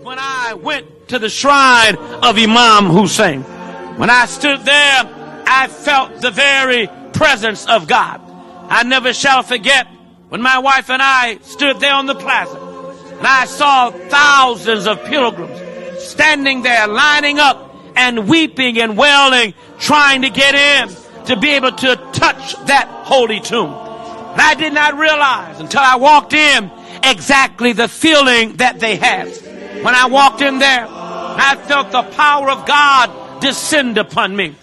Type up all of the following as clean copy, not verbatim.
when I went to the shrine of Imam Hussein. When I stood there, I felt the very presence of God. I never shall forget when my wife and I stood there on the plaza, and I saw thousands of pilgrims standing there, lining up and weeping and wailing, trying to get in to be able to touch that holy tomb. And I did not realize until I walked in exactly the feeling that they had. When I walked in there, I felt the power of God descend upon me.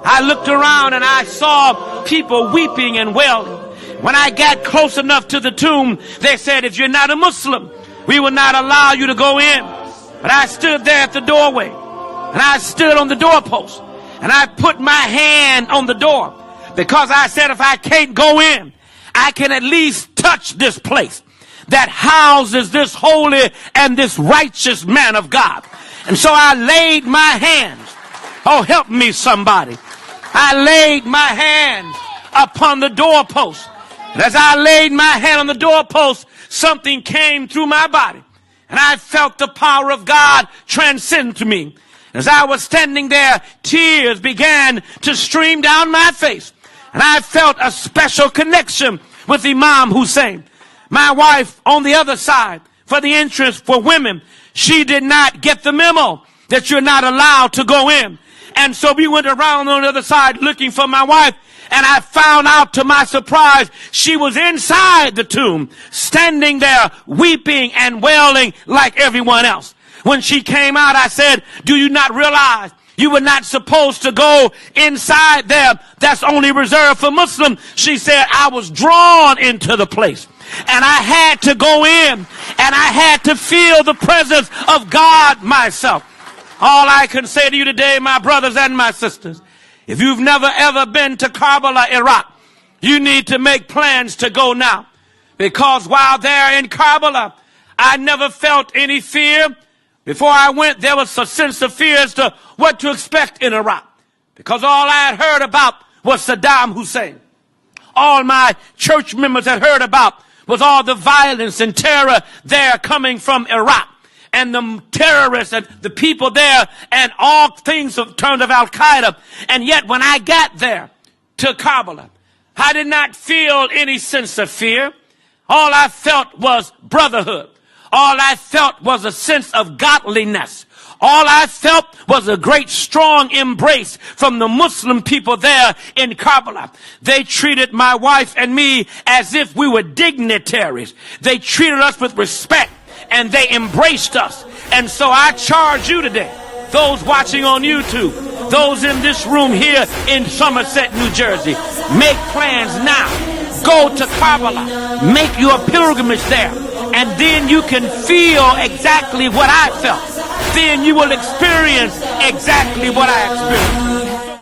I looked around and I saw people weeping and wailing. When I got close enough to the tomb, they said, if you're not a Muslim, we will not allow you to go in. But I stood there at the doorway, and I stood on the doorpost, and I put my hand on the door, because I said, if I can't go in, I can at least touch this place that houses this holy and this righteous man of God. And so I laid my hands. Oh, help me, somebody. I laid my hands upon the doorpost. And as I laid my hand on the doorpost, something came through my body. And I felt the power of God transcend to me. As I was standing there, tears began to stream down my face. And I felt a special connection with Imam Hussein. My wife on the other side, for the entrance for women, she did not get the memo that you're not allowed to go in. And so we went around on the other side looking for my wife. And I found out, to my surprise, she was inside the tomb, standing there weeping and wailing like everyone else. When she came out, I said, do you not realize you were not supposed to go inside there? That's only reserved for Muslims. She said, I was drawn into the place, and I had to go in, and I had to feel the presence of God myself. All I can say to you today, my brothers and my sisters, if you've never ever been to Karbala, Iraq, you need to make plans to go now. Because while there in Karbala, I never felt any fear. Before I went, there was a sense of fear as to what to expect in Iraq. Because all I had heard about was Saddam Hussein. All my church members had heard about was all the violence and terror there coming from Iraq. And the terrorists and the people there and all things of terms of Al-Qaeda. And yet when I got there to Karbala, I did not feel any sense of fear. All I felt was brotherhood. All I felt was a sense of godliness. All I felt was a great strong embrace from the Muslim people there in Karbala. They treated my wife and me as if we were dignitaries. They treated us with respect, and they embraced us. And so I charge you today, those watching on YouTube, those in this room here in Somerset, New Jersey, make plans now. Go to Karbala, make your pilgrimage there, and then you can feel exactly what I felt. Then you will experience exactly what I experienced.